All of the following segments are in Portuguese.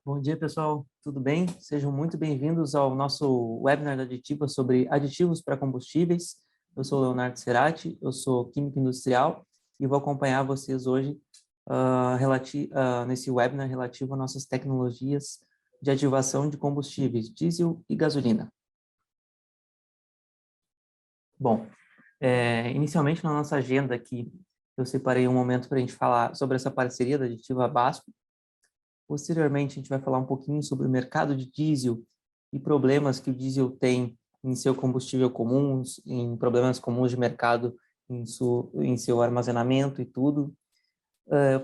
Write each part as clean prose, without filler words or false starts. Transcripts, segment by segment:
Bom dia, pessoal. Tudo bem? Sejam muito bem-vindos ao nosso webinar da Aditiva sobre aditivos para combustíveis. Eu sou o Leonardo Cerati, eu sou químico industrial e vou acompanhar vocês hoje nesse webinar relativo às nossas tecnologias de ativação de combustíveis, diesel e gasolina. Bom, inicialmente na nossa agenda aqui, eu separei um momento para a gente falar sobre essa parceria da Aditiva Basf. Posteriormente, a gente vai falar um pouquinho sobre o mercado de diesel e problemas que o diesel tem em seu combustível comum, em problemas comuns de mercado em seu armazenamento e tudo.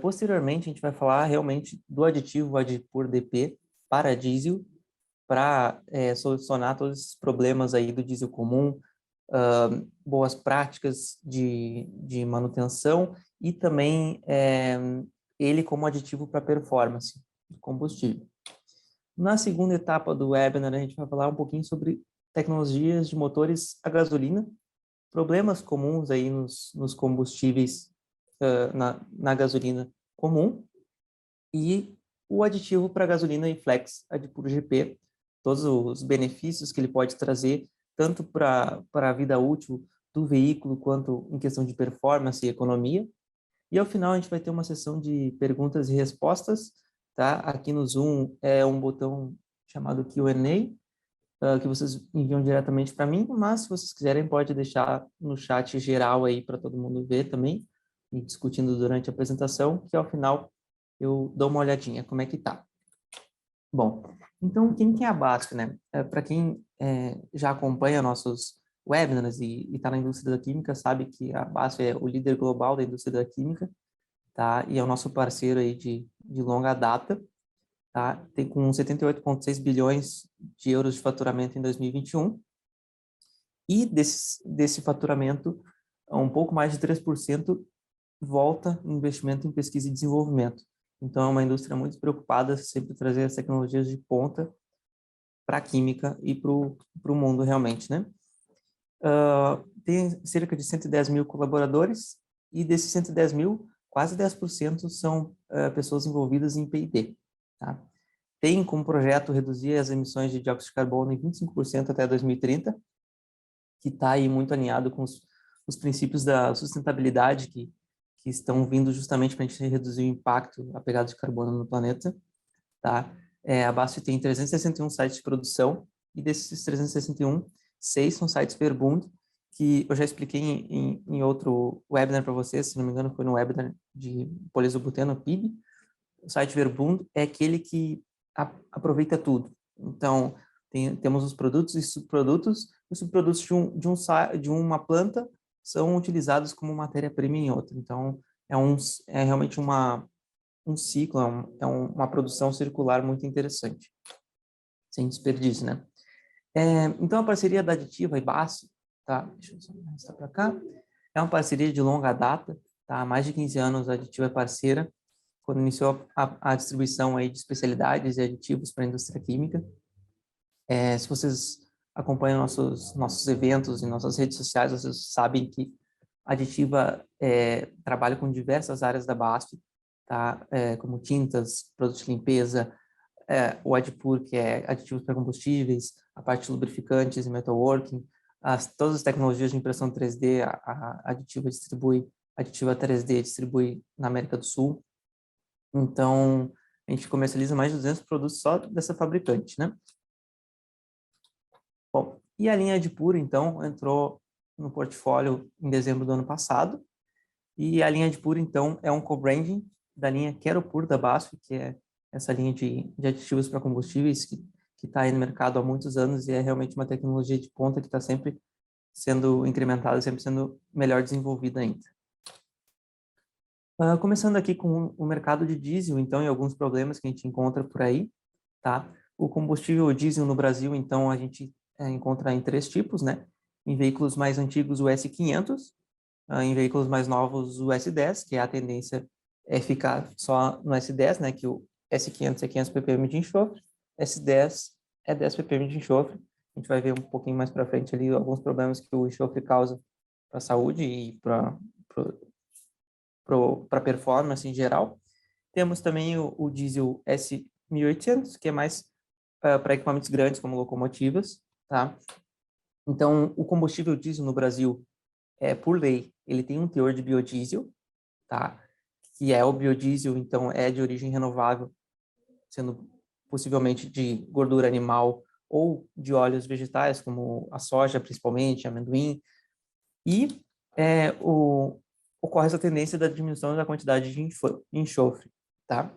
Posteriormente, a gente vai falar realmente do aditivo Adipur DP para diesel, para solucionar todos esses problemas aí do diesel comum, boas práticas de manutenção e também ele como aditivo para performance do combustível. Na segunda etapa do webinar, a gente vai falar um pouquinho sobre tecnologias de motores a gasolina, problemas comuns aí nos combustíveis, na gasolina comum, e o aditivo para gasolina e flex Adipur GP, todos os benefícios que ele pode trazer, tanto para a vida útil do veículo, quanto em questão de performance e economia. E ao final a gente vai ter uma sessão de perguntas e respostas, tá? Aqui no Zoom é um botão chamado Q&A, que vocês enviam diretamente para mim, mas se vocês quiserem pode deixar no chat geral aí para todo mundo ver também, e discutindo durante a apresentação, que ao final eu dou uma olhadinha como é que tá. Bom, então quem que é a BASF, né? Para quem já acompanha nossos webinars e está na indústria da química, sabe que a BASF é o líder global da indústria da química, tá? E é o nosso parceiro aí de longa data, tá? Tem com 78,6 bilhões de euros de faturamento em 2021. E desse faturamento, um pouco mais de 3% volta em investimento em pesquisa e desenvolvimento. Então, é uma indústria muito preocupada sempre em trazer as tecnologias de ponta para a química e para o mundo realmente, né? Tem cerca de 110 mil colaboradores e desses 110 mil, quase 10% são pessoas envolvidas em P&D. Tá? Tem como projeto reduzir as emissões de dióxido de carbono em 25% até 2030, que está aí muito alinhado com os princípios da sustentabilidade que estão vindo justamente para a gente reduzir o impacto, a pegada de carbono no planeta. Tá? A BASF tem 361 sites de produção e desses 361, 6 são sites Verbund, que eu já expliquei em outro webinar para vocês, se não me engano foi no webinar de poliisobuteno, PIB. O site Verbund é aquele que aproveita tudo. Então, temos os produtos e subprodutos. Os subprodutos de uma planta são utilizados como matéria-prima em outra. Então, é realmente um ciclo, uma produção circular muito interessante, sem desperdício, né? Então, a parceria da Aditiva e BASF, tá? Deixa eu só arrastar para cá. É uma parceria de longa data, tá? Há mais de 15 anos a Aditiva é parceira, quando iniciou a distribuição aí de especialidades e aditivos para a indústria química. Se vocês acompanham nossos eventos e nossas redes sociais, vocês sabem que a Aditiva trabalha com diversas áreas da BASF, tá? Como tintas, produtos de limpeza, o Adipur, que é aditivos para combustíveis, a parte de lubrificantes e metalworking, todas as tecnologias de impressão 3D, a Aditiva 3D distribui na América do Sul. Então, a gente comercializa mais de 200 produtos só dessa fabricante, né? Bom, e a linha Adipur, então, entrou no portfólio em dezembro do ano passado, e a linha Adipur, então, é um co-branding da linha Queropur da BASF, que é essa linha de aditivos para combustíveis que está aí no mercado há muitos anos e é realmente uma tecnologia de ponta que está sempre sendo incrementada, sempre sendo melhor desenvolvida ainda. Começando aqui com o mercado de diesel, então, e alguns problemas que a gente encontra por aí, tá? O combustível diesel no Brasil, então, a gente encontra em 3 tipos, né? Em veículos mais antigos, o S500, em veículos mais novos, o S10, que a tendência é ficar só no S10, né? Que o S500 é 500 ppm de enxofre, S10 é 10 ppm de enxofre. A gente vai ver um pouquinho mais para frente ali alguns problemas que o enxofre causa para a saúde e para performance em geral. Temos também o diesel 1.800, que é mais para equipamentos grandes, como locomotivas, tá? Então, o combustível diesel no Brasil, por lei, ele tem um teor de biodiesel, tá? Que é o biodiesel, então, é de origem renovável, sendo possivelmente de gordura animal ou de óleos vegetais, como a soja, principalmente, amendoim, e ocorre essa tendência da diminuição da quantidade de enxofre, tá?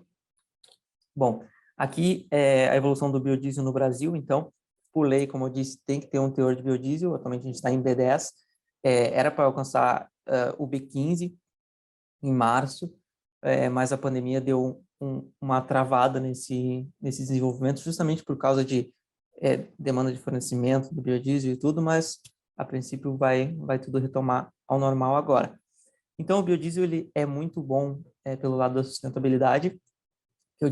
Bom, aqui é a evolução do biodiesel no Brasil, então, por lei, como eu disse, tem que ter um teor de biodiesel, atualmente a gente está em B10, era para alcançar o B15 em março, mas a pandemia deu uma travada nesse desenvolvimento, justamente por causa de demanda de fornecimento do biodiesel e tudo, mas a princípio vai tudo retomar ao normal agora. Então, o biodiesel ele é muito bom pelo lado da sustentabilidade, que o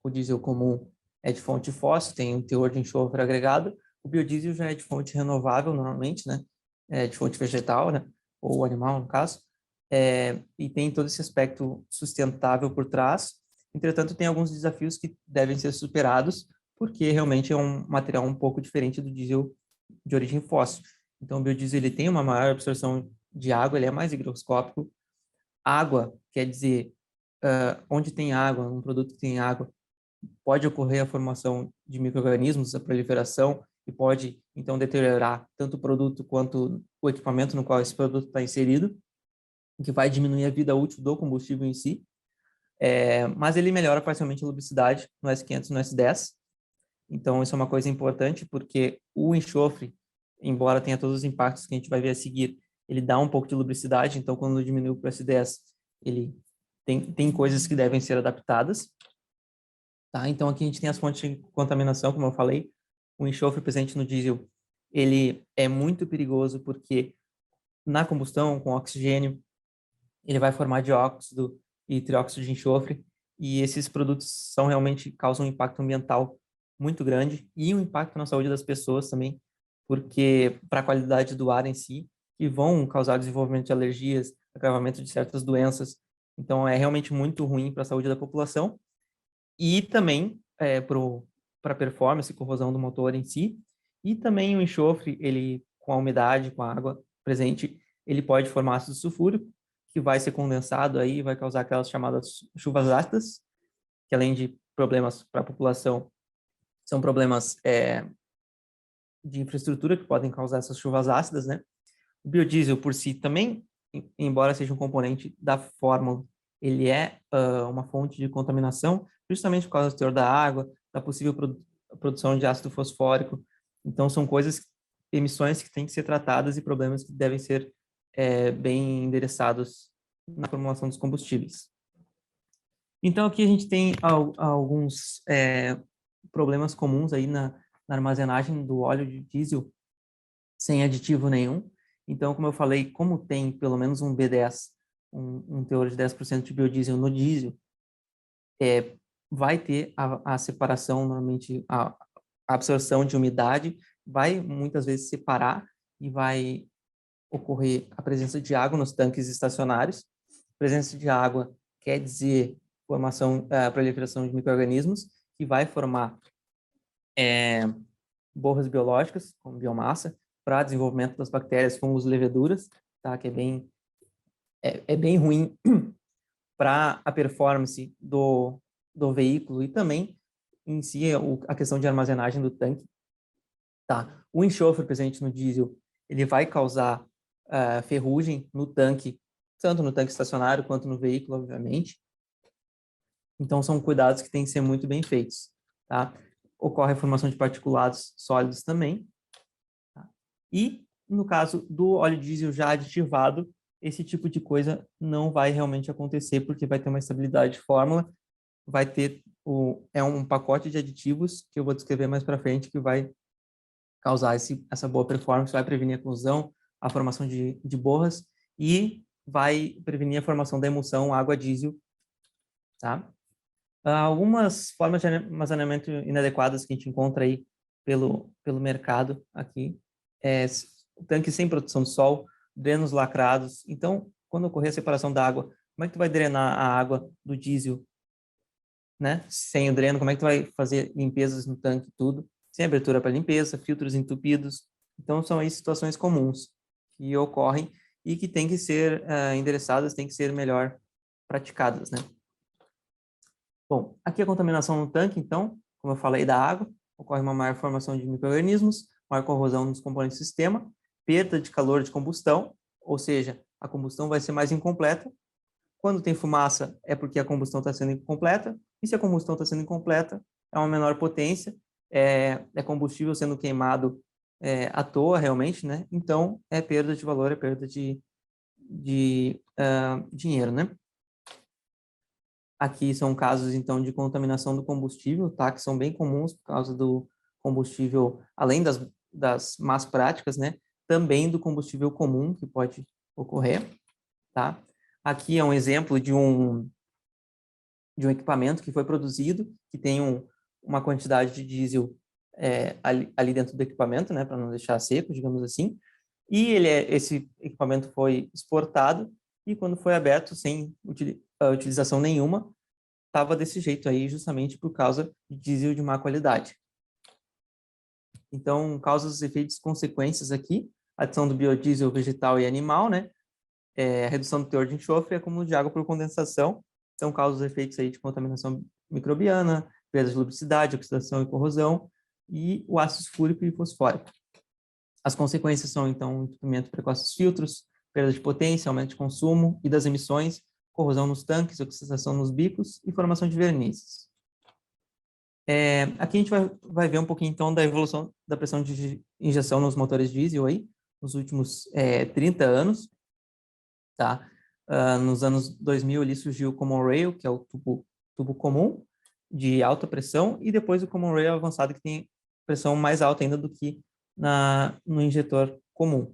diesel comum é de fonte fóssil, tem um teor de enxofre agregado, o biodiesel já é de fonte renovável, normalmente, né? De fonte vegetal, né? Ou animal, no caso, e tem todo esse aspecto sustentável por trás. Entretanto, tem alguns desafios que devem ser superados, porque realmente é um material um pouco diferente do diesel de origem fóssil. Então, o biodiesel ele tem uma maior absorção de água, ele é mais higroscópico. Água, quer dizer, onde tem água, um produto que tem água, pode ocorrer a formação de micro-organismos, a proliferação, e pode, então, deteriorar tanto o produto quanto o equipamento no qual esse produto está inserido, o que vai diminuir a vida útil do combustível em si, mas ele melhora parcialmente a lubricidade no S500 e no S10, então isso é uma coisa importante, porque o enxofre, embora tenha todos os impactos que a gente vai ver a seguir, ele dá um pouco de lubricidade, então quando diminui para o S10, ele tem coisas que devem ser adaptadas, tá? Então aqui a gente tem as fontes de contaminação, como eu falei, o enxofre presente no diesel, ele é muito perigoso porque na combustão com oxigênio, ele vai formar dióxido e trióxido de enxofre, e esses produtos realmente causam um impacto ambiental muito grande e um impacto na saúde das pessoas também, porque para a qualidade do ar em si, que vão causar desenvolvimento de alergias, agravamento de certas doenças. Então é realmente muito ruim para a saúde da população e também para a performance e corrosão do motor em si. E também o enxofre, ele com a umidade, com a água presente, ele pode formar ácido sulfúrico, que vai ser condensado aí, vai causar aquelas chamadas chuvas ácidas, que além de problemas para a população, são problemas de infraestrutura que podem causar essas chuvas ácidas, né? O biodiesel por si também, embora seja um componente da fórmula, ele é uma fonte de contaminação, justamente por causa do teor da água, da possível produção de ácido fosfórico. Então, são emissões que têm que ser tratadas e problemas que devem ser bem endereçados na formulação dos combustíveis. Então, aqui a gente tem alguns problemas comuns aí na armazenagem do óleo de diesel sem aditivo nenhum. Então, como eu falei, como tem pelo menos um B10, um teor de 10% de biodiesel no diesel, vai ter a separação, normalmente a absorção de umidade, vai muitas vezes separar e vai ocorrer a presença de água nos tanques estacionários. Presença de água quer dizer proliferação de micro-organismos, que vai formar borras biológicas, como biomassa, para desenvolvimento das bactérias, fungos e leveduras, tá? Que é bem ruim para a performance do veículo e também em si a questão de armazenagem do tanque, tá? O enxofre presente no diesel, ele vai causar ferrugem no tanque, tanto no tanque estacionário quanto no veículo, obviamente. Então, são cuidados que têm que ser muito bem feitos, tá? Ocorre a formação de particulados sólidos também. Tá? E, no caso do óleo diesel já aditivado, esse tipo de coisa não vai realmente acontecer, porque vai ter uma estabilidade de fórmula, vai ter um pacote de aditivos, que eu vou descrever mais para frente, que vai causar essa boa performance, vai prevenir a corrosão, a formação de borras e vai prevenir a formação da emulsão água diesel, tá? Algumas formas de armazenamento inadequadas que a gente encontra aí pelo mercado aqui tanque sem proteção do sol, drenos lacrados. Então, quando ocorrer a separação da água, como é que tu vai drenar a água do diesel né? Sem o dreno, como é que tu vai fazer limpezas no tanque e tudo? Sem abertura para limpeza, filtros entupidos. Então, são aí situações comuns que ocorrem e que têm que ser endereçadas, têm que ser melhor praticadas, né? Bom, aqui a contaminação no tanque, então, como eu falei da água, ocorre uma maior formação de micro-organismos, maior corrosão nos componentes do sistema, perda de calor de combustão, ou seja, a combustão vai ser mais incompleta. Quando tem fumaça, é porque a combustão está sendo incompleta, e se a combustão está sendo incompleta, é uma menor potência, é combustível sendo queimado à toa, realmente, né? Então, é perda de valor, é perda de dinheiro, né? Aqui são casos, então, de contaminação do combustível, tá? Que são bem comuns por causa do combustível, além das más práticas, né? Também do combustível comum que pode ocorrer, tá? Aqui é um exemplo de um equipamento que foi produzido, que tem uma quantidade de diesel ali dentro do equipamento, né? Para não deixar seco, digamos assim. E esse equipamento foi exportado e quando foi aberto sem utilização nenhuma, estava desse jeito aí justamente por causa de diesel de má qualidade. Então, causas, efeitos, consequências aqui, adição do biodiesel vegetal e animal, né? A redução do teor de enxofre e acúmulo de água por condensação, são causas, efeitos aí de contaminação microbiana, perda de lubricidade, oxidação e corrosão, e o ácido sulfúrico e fosfórico. As consequências são, então, entupimento precoce dos filtros, perda de potência, aumento de consumo e das emissões, corrosão nos tanques, oxidação nos bicos e formação de vernizes. Aqui a gente vai ver um pouquinho, então, da evolução da pressão de injeção nos motores diesel aí, nos últimos 30 anos, tá? Nos anos 2000, ali surgiu o Common Rail, que é o tubo comum de alta pressão, e depois o Common Rail avançado, que tem pressão mais alta ainda do que no injetor comum.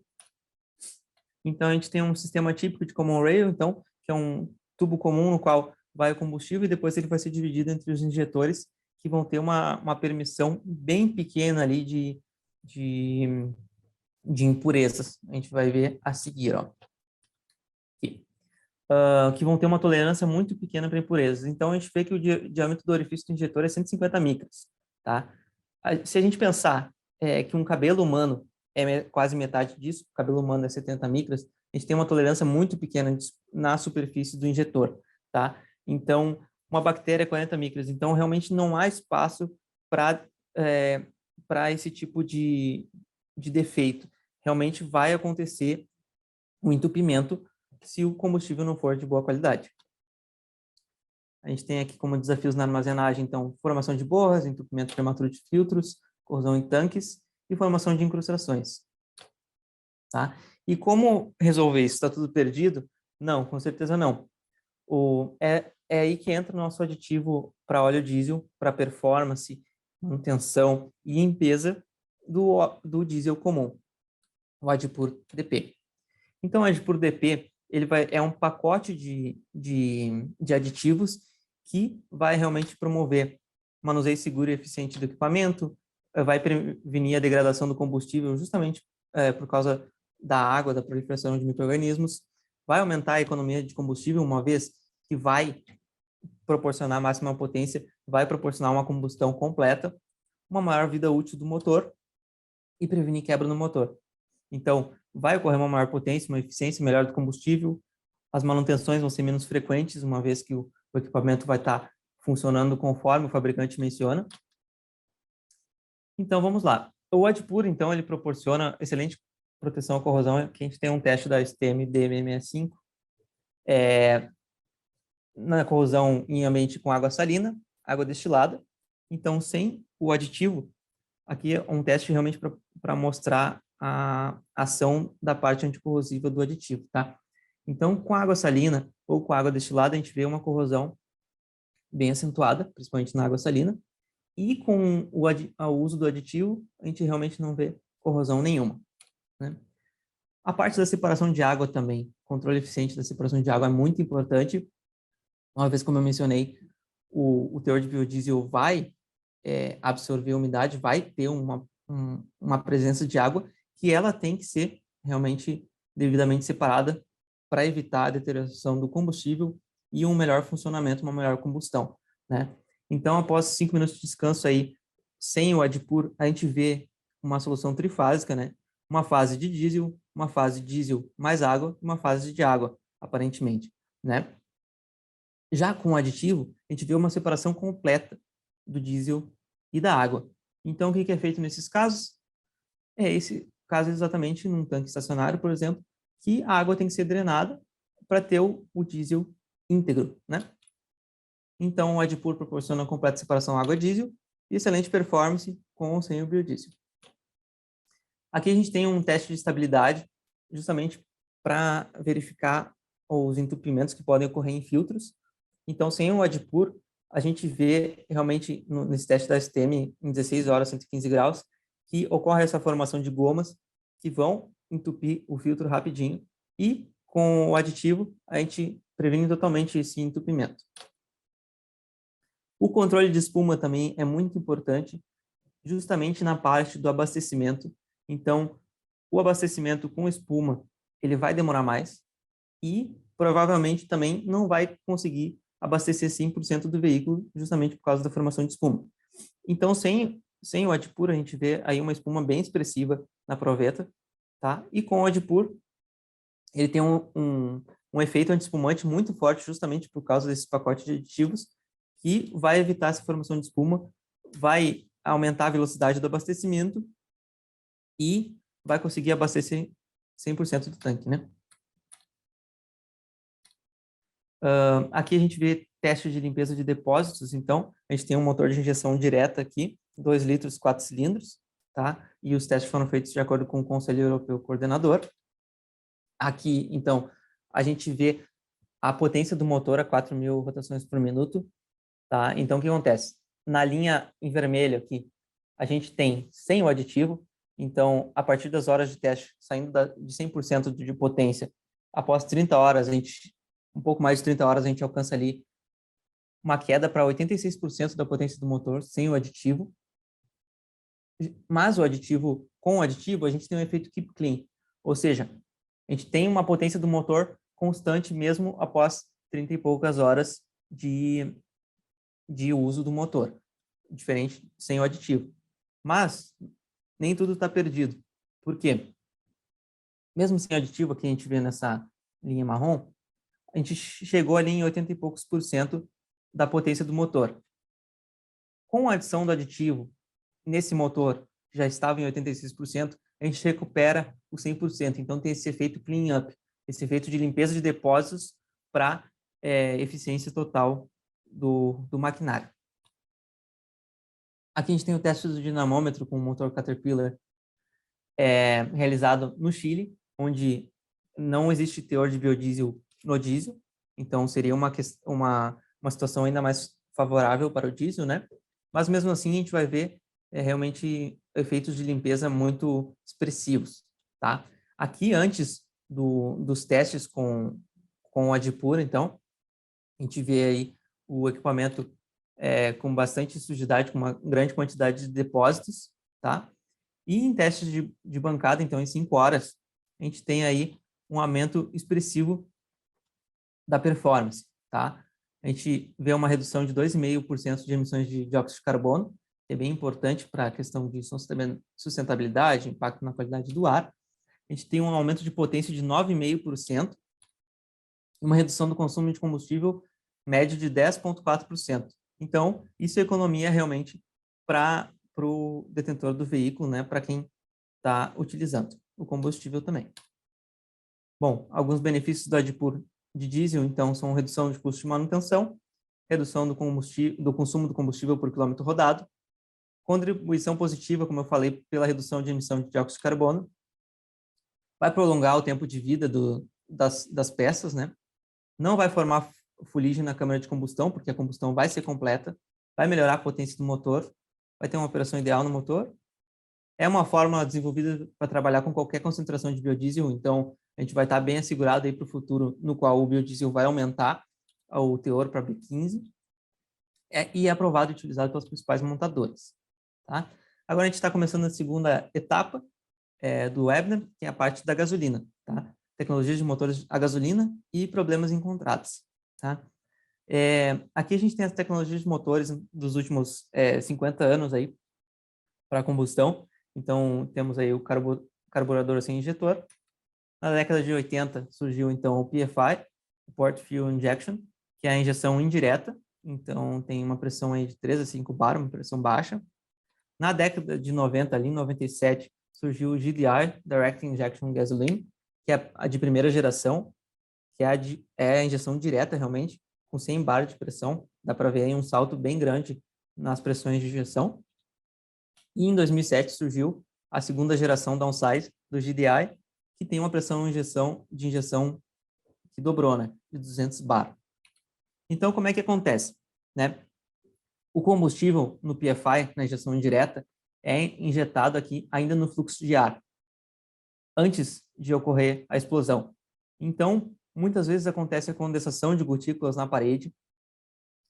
Então, a gente tem um sistema típico de Common Rail, então, que é um tubo comum no qual vai o combustível e depois ele vai ser dividido entre os injetores, que vão ter uma permissão bem pequena ali de impurezas. A gente vai ver a seguir, ó. Aqui. Que vão ter uma tolerância muito pequena para impurezas. Então, a gente vê que o diâmetro do orifício do injetor é 150 micras, tá? Se a gente pensar que um cabelo humano quase metade disso, o cabelo humano é 70 micras, a gente tem uma tolerância muito pequena na superfície do injetor, tá? Então, uma bactéria é 40 micras, então realmente não há espaço para esse tipo de defeito. Realmente vai acontecer um entupimento se o combustível não for de boa qualidade. A gente tem aqui como desafios na armazenagem, então, formação de borras, entupimento prematuro de filtros, corrosão em tanques e formação de incrustações. Tá? E como resolver isso? Está tudo perdido? Não, com certeza não. É aí que entra o nosso aditivo para óleo diesel, para performance, manutenção e limpeza do diesel comum, o Adipur DP. Então, o Adipur DP é um pacote de aditivos que vai realmente promover manuseio seguro e eficiente do equipamento, vai prevenir a degradação do combustível justamente por causa da água, da proliferação de micro-organismos, vai aumentar a economia de combustível, uma vez que vai proporcionar máxima potência, vai proporcionar uma combustão completa, uma maior vida útil do motor e prevenir quebra no motor. Então, vai ocorrer uma maior potência, uma eficiência melhor do combustível, as manutenções vão ser menos frequentes, uma vez que o equipamento vai estar funcionando conforme o fabricante menciona. Então, vamos lá. O Adipur, então, ele proporciona excelente proteção à corrosão. Aqui a gente tem um teste da STM DM65, na corrosão em ambiente com água salina, água destilada. Então, sem o aditivo, aqui é um teste realmente para mostrar a ação da parte anticorrosiva do aditivo, tá? Então, com água salina ou com água destilada, a gente vê uma corrosão bem acentuada, principalmente na água salina, e com o uso do aditivo, a gente realmente não vê corrosão nenhuma, né? A parte da separação de água também, controle eficiente da separação de água é muito importante. Uma vez, como eu mencionei, o teor de biodiesel vai absorver a umidade, vai ter uma presença de água que ela tem que ser realmente devidamente separada para evitar a deterioração do combustível e um melhor funcionamento, uma melhor combustão, né? Então, após 5 minutos de descanso aí, sem o adipur, a gente vê uma solução trifásica, né? Uma fase de diesel, uma fase de diesel mais água, uma fase de água, aparentemente, né? Já com o aditivo, a gente vê uma separação completa do diesel e da água. Então, o que é feito nesses casos? É esse caso exatamente num tanque estacionário, por exemplo, que a água tem que ser drenada para ter o diesel íntegro, né? Então, o Adpur proporciona completa separação água-diesel e excelente performance com ou sem o biodiesel. Aqui a gente tem um teste de estabilidade, justamente para verificar os entupimentos que podem ocorrer em filtros. Então, sem o Adpur, a gente vê realmente nesse teste da STM em 16 horas, 115 graus, que ocorre essa formação de gomas que vão entupir o filtro rapidinho e com o aditivo a gente previne totalmente esse entupimento. O controle de espuma também é muito importante, justamente na parte do abastecimento. Então, o abastecimento com espuma, ele vai demorar mais e provavelmente também não vai conseguir abastecer 100% do veículo, justamente por causa da formação de espuma. Então, sem o Adpur, a gente vê aí uma espuma bem expressiva na proveta, tá? E com o Adpur, ele tem um efeito anti-espumante muito forte, justamente por causa desses pacotes de aditivos, que vai evitar essa formação de espuma, vai aumentar a velocidade do abastecimento e vai conseguir abastecer 100% do tanque, né? Aqui a gente vê teste de limpeza de depósitos, então a gente tem um motor de injeção direta aqui, 2 litros, 4 cilindros, tá? E os testes foram feitos de acordo com o Conselho Europeu Coordenador. Aqui, então, a gente vê a potência do motor a 4.000 rotações por minuto, tá? Então, o que acontece? Na linha em vermelho aqui, a gente tem sem o aditivo, então, a partir das horas de teste, saindo de 100% de potência, após 30 horas, um pouco mais de 30 horas, a gente alcança ali uma queda para 86% da potência do motor sem o aditivo. Mas com o aditivo, a gente tem um efeito keep clean, ou seja, a gente tem uma potência do motor constante mesmo após 30 e poucas horas de uso do motor, diferente sem o aditivo. Mas nem tudo está perdido. Por quê? Mesmo sem aditivo, que a gente vê nessa linha marrom, a gente chegou ali em 80 e poucos por cento da potência do motor. Com a adição do aditivo, nesse motor já estava em 86%, a gente recupera o 100%. Então, tem esse efeito clean up, esse efeito de limpeza de depósitos para eficiência total do maquinário. Aqui a gente tem o teste do dinamômetro com o motor Caterpillar realizado no Chile, onde não existe teor de biodiesel no diesel, então seria uma situação ainda mais favorável para o diesel, né? Mas mesmo assim a gente vai ver realmente efeitos de limpeza muito expressivos, tá? Aqui antes dos testes com o Adpur, então, a gente vê aí o equipamento com bastante sujidade, com uma grande quantidade de depósitos, tá? E em testes de bancada, então, em 5 horas, a gente tem aí um aumento expressivo da performance, tá? A gente vê uma redução de 2,5% de emissões de dióxido de carbono, que é bem importante para a questão de sustentabilidade, impacto na qualidade do ar. A gente tem um aumento de potência de 9,5%, uma redução do consumo de combustível médio de 10,4%. Então, isso é economia realmente para o detentor do veículo, né? Para quem está utilizando o combustível também. Bom, alguns benefícios do Adpur de diesel, então, são redução de custo de manutenção, redução do consumo do combustível por quilômetro rodado, contribuição positiva, como eu falei, pela redução de emissão de dióxido de carbono, vai prolongar o tempo de vida das peças, né? Não vai formar fuligem na câmara de combustão, porque a combustão vai ser completa, vai melhorar a potência do motor, vai ter uma operação ideal no motor. É uma fórmula desenvolvida para trabalhar com qualquer concentração de biodiesel, então a gente vai estar bem assegurado aí para o futuro, no qual o biodiesel vai aumentar o teor para B15, e é aprovado e utilizado pelas principais montadoras. Tá? Agora a gente está começando a segunda etapa do webinar, que é a parte da gasolina. Tá? Tecnologias de motores a gasolina e problemas encontrados. Tá? Aqui a gente tem as tecnologias de motores dos últimos 50 anos aí para combustão. Então, temos aí o carburador sem injetor. Na década de 80 surgiu então o PFI, o Port Fuel Injection, que é a injeção indireta. Então, tem uma pressão aí de 3 a 5 bar, uma pressão baixa. Na década de 90, ali em 97, surgiu o GDI, Direct Injection Gasoline, que é a de primeira geração, que é a injeção direta realmente, com 100 bar de pressão. Dá para ver aí um salto bem grande nas pressões de injeção. E em 2007 surgiu a segunda geração downsize do GDI, que tem uma pressão de injeção que dobrou, né, de 200 bar. Então, como é que acontece? Né? O combustível no PFI, na injeção indireta, é injetado aqui ainda no fluxo de ar, antes de ocorrer a explosão. Então, muitas vezes acontece a condensação de gotículas na parede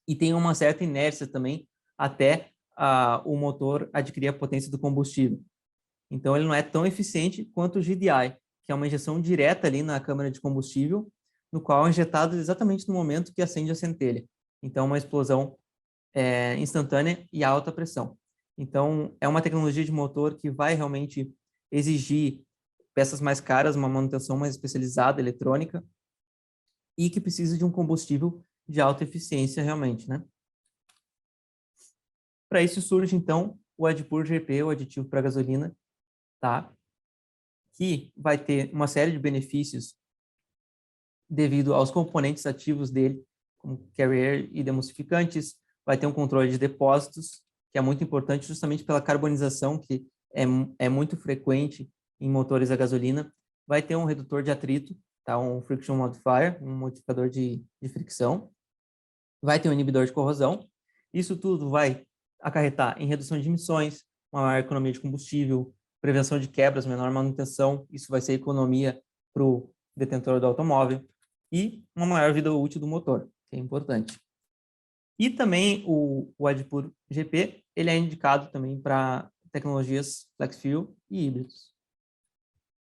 e tem uma certa inércia também até o motor adquirir a potência do combustível. Então, ele não é tão eficiente quanto o GDI, que é uma injeção direta ali na câmara de combustível, no qual é injetado exatamente no momento que acende a centelha. Então, uma explosão instantânea e alta pressão. Então, é uma tecnologia de motor que vai realmente exigir peças mais caras, uma manutenção mais especializada, eletrônica, e que precisa de um combustível de alta eficiência realmente, né? Para isso surge, então, o Adpur GP, o aditivo para gasolina, tá? Que vai ter uma série de benefícios devido aos componentes ativos dele, como carrier e demulsificantes, vai ter um controle de depósitos, que é muito importante justamente pela carbonização, que é muito frequente em motores a gasolina, vai ter um redutor de atrito, tá? Um friction modifier, um modificador de fricção, vai ter um inibidor de corrosão. Isso tudo vai acarretar em redução de emissões, uma maior economia de combustível, prevenção de quebras, menor manutenção, isso vai ser economia para o detentor do automóvel, e uma maior vida útil do motor, que é importante. E também o Adpur GP, ele é indicado também para tecnologias flex fuel e híbridos.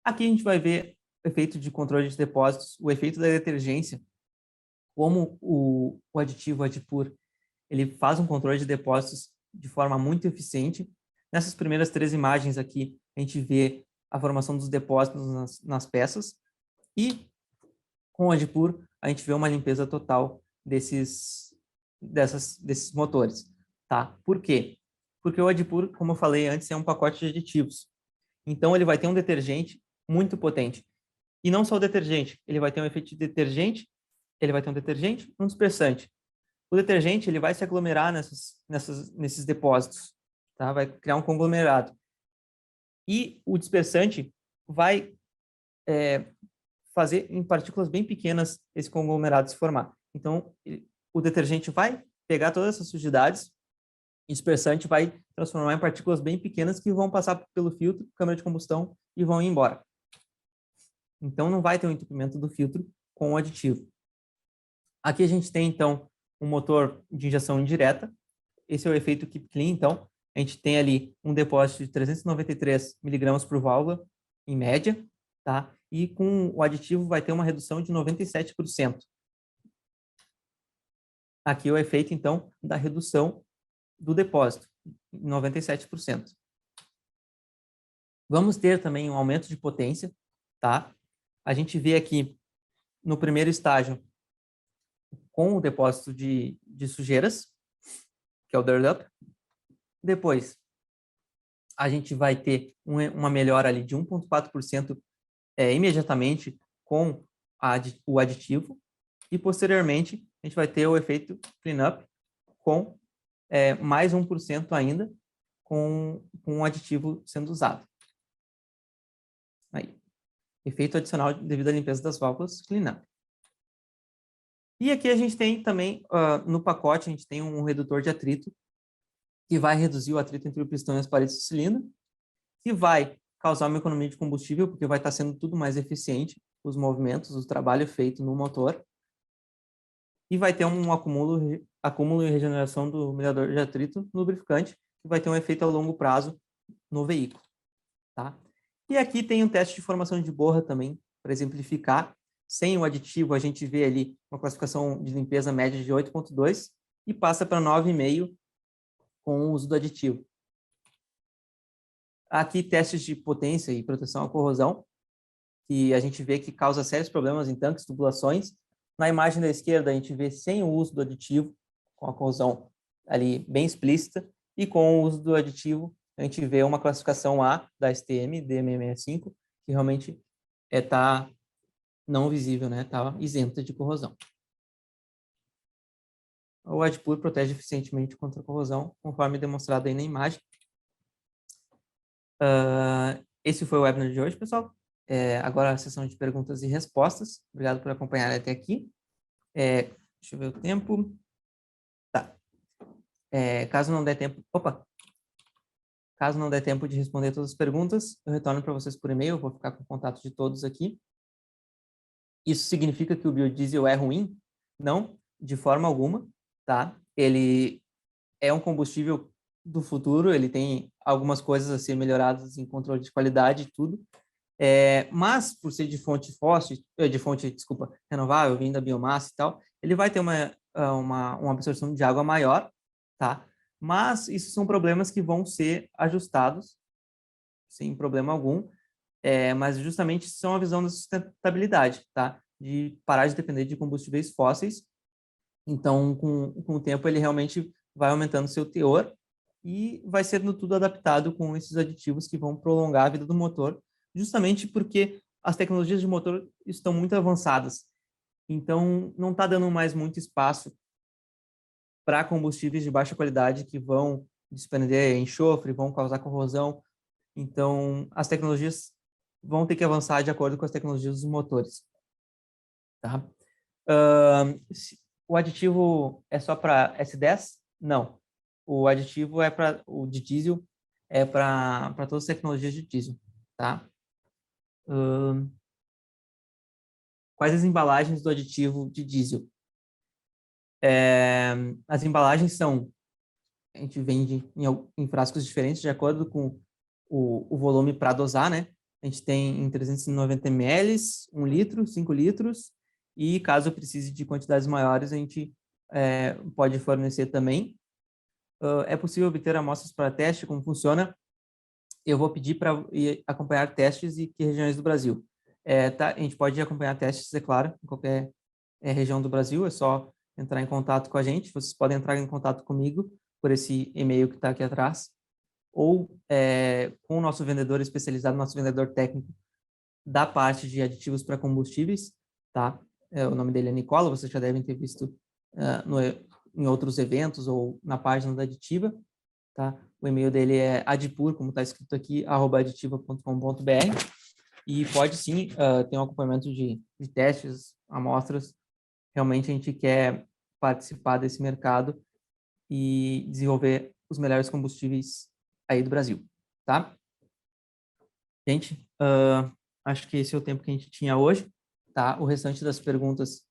Aqui a gente vai ver o efeito de controle de depósitos, o efeito da detergência, como o aditivo Adpur, ele faz um controle de depósitos de forma muito eficiente. Nessas primeiras 3 imagens aqui, a gente vê a formação dos depósitos nas peças, e com o Adpur, a gente vê uma limpeza total desses motores, tá? Por quê? Porque o Adpur, como eu falei antes, é um pacote de aditivos. Então, ele vai ter um detergente muito potente. E não só o detergente, ele vai ter um efeito de detergente, ele vai ter um detergente e um dispersante. O detergente ele vai se aglomerar nesses depósitos, tá? Vai criar um conglomerado. E o dispersante vai fazer em partículas bem pequenas esse conglomerado se formar. Então, o detergente vai pegar todas essas sujidades, e o dispersante vai transformar em partículas bem pequenas que vão passar pelo filtro, câmara de combustão e vão ir embora. Então, não vai ter um entupimento do filtro com o aditivo. Aqui a gente tem, então, um motor de injeção indireta. Esse é o efeito Keep Clean, então. A gente tem ali um depósito de 393 miligramas por válvula, em média, tá? E com o aditivo vai ter uma redução de 97%. Aqui é o efeito, então, da redução do depósito, 97%. Vamos ter também um aumento de potência, tá? A gente vê aqui no primeiro estágio com o depósito de sujeiras, que é o dirt up. Depois, a gente vai ter uma melhora ali de 1,4% imediatamente com o aditivo, e posteriormente a gente vai ter o efeito cleanup com mais 1% ainda com o aditivo sendo usado. Aí, efeito adicional devido à limpeza das válvulas, cleanup. E aqui a gente tem também, no pacote, a gente tem um redutor de atrito, que vai reduzir o atrito entre o pistão e as paredes do cilindro, que vai causar uma economia de combustível, porque vai estar sendo tudo mais eficiente, os movimentos, o trabalho feito no motor, e vai ter um acúmulo e regeneração do mediador de atrito no lubrificante, que vai ter um efeito a longo prazo no veículo, tá? E aqui tem um teste de formação de borra também, para exemplificar. sem o aditivo, a gente vê ali uma classificação de limpeza média de 8,2 e passa para 9,5 com o uso do aditivo. Aqui, testes de potência e proteção à corrosão, que a gente vê que causa sérios problemas em tanques, tubulações. Na imagem da esquerda, a gente vê sem o uso do aditivo, com a corrosão ali bem explícita, e com o uso do aditivo, a gente vê uma classificação A da STM, DM65, que realmente está não visível, né? Está isenta de corrosão. O Adpur protege eficientemente contra a corrosão, conforme demonstrado aí na imagem. Esse foi o webinar de hoje, pessoal. Agora a sessão de perguntas e respostas. Obrigado por acompanhar até aqui. Deixa eu ver o tempo. Tá. Caso não der tempo... Caso não der tempo de responder todas as perguntas, eu retorno para vocês por e-mail. Eu vou ficar com o contato de todos aqui. Isso significa que o biodiesel é ruim? Não, de forma alguma, tá? Ele é um combustível do futuro, ele tem algumas coisas a ser melhoradas em controle de qualidade e tudo, mas por ser de fonte fóssil, renovável, vindo da biomassa e tal, ele vai ter uma absorção de água maior, tá? Mas isso são problemas que vão ser ajustados, sem problema algum, mas justamente são a visão da sustentabilidade, tá? De parar de depender de combustíveis fósseis. Então, com o tempo, ele realmente vai aumentando seu teor e vai sendo tudo adaptado com esses aditivos que vão prolongar a vida do motor, justamente porque as tecnologias de motor estão muito avançadas. Então, não está dando mais muito espaço para combustíveis de baixa qualidade que vão desprender enxofre, vão causar corrosão. Então, as tecnologias vão ter que avançar de acordo com as tecnologias dos motores. Tá? O aditivo é só para S10? Não. O aditivo o de diesel é para todas as tecnologias de diesel. Tá? Quais as embalagens do aditivo de diesel? As embalagens a gente vende em frascos diferentes de acordo com o volume para dosar, né? A gente tem em 390 ml, 1 litro, 5 litros, e caso precise de quantidades maiores, a gente pode fornecer também. É possível obter amostras para teste? Como funciona? Eu vou pedir para acompanhar testes e que regiões do Brasil. Tá? A gente pode acompanhar testes, é claro, em qualquer região do Brasil, é só entrar em contato com a gente. Vocês podem entrar em contato comigo por esse e-mail que está aqui atrás, ou com o nosso vendedor especializado, nosso vendedor técnico da parte de aditivos para combustíveis, tá? O nome dele é Nicola, vocês já devem ter visto em outros eventos ou na página da Aditiva, tá? O e-mail dele é adipur, como está escrito aqui, @aditiva.com.br, e pode sim ter um acompanhamento de testes, amostras. Realmente a gente quer participar desse mercado e desenvolver os melhores combustíveis aí do Brasil, tá? Gente, acho que esse é o tempo que a gente tinha hoje, tá? O restante das perguntas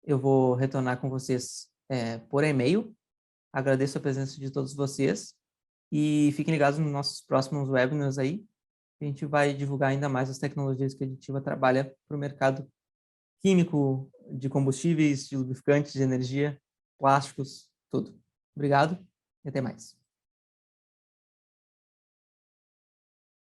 eu vou retornar com vocês por e-mail. Agradeço a presença de todos vocês e fiquem ligados nos nossos próximos webinars aí. A gente vai divulgar ainda mais as tecnologias que a Aditiva trabalha para o mercado químico, de combustíveis, de lubrificantes, de energia, plásticos, tudo. Obrigado e até mais.